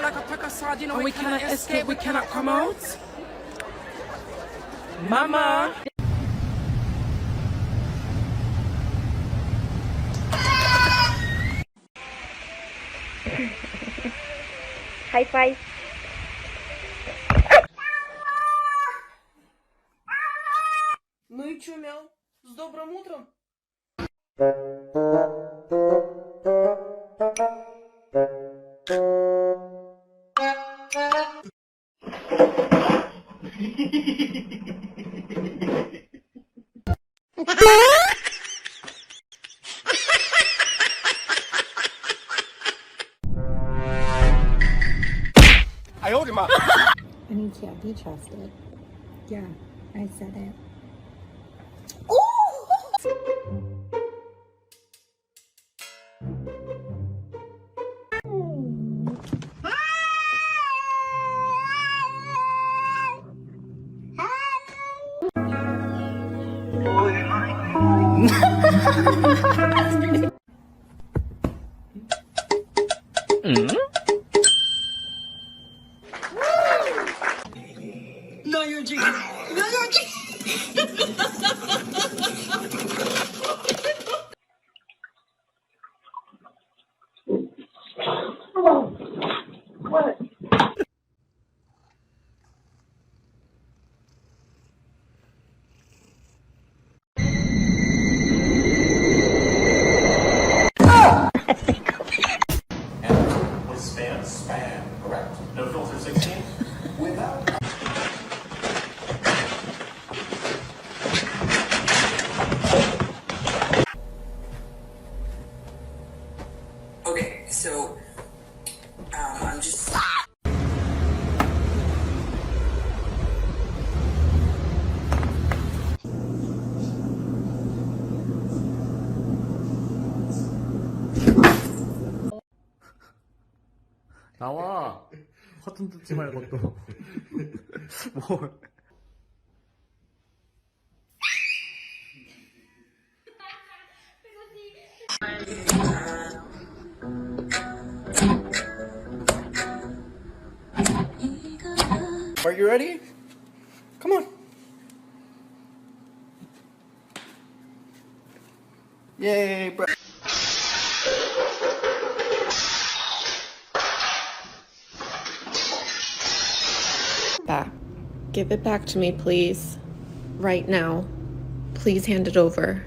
And we cannot escape, we cannot come out. Mama. High five. Ну и чё, мяу? С добрым утром. I need to be trusted. Yeah, I said it. No, you're jigging. No, you're jigging. With spam, correct. No filter 16? Without. Okay, so I'm just. 나와. 커튼 뜯지 말고 또. 뭘. Are you ready? Come on. Yay, bro. Back. Give it back to me, please. Right now. Please hand it over.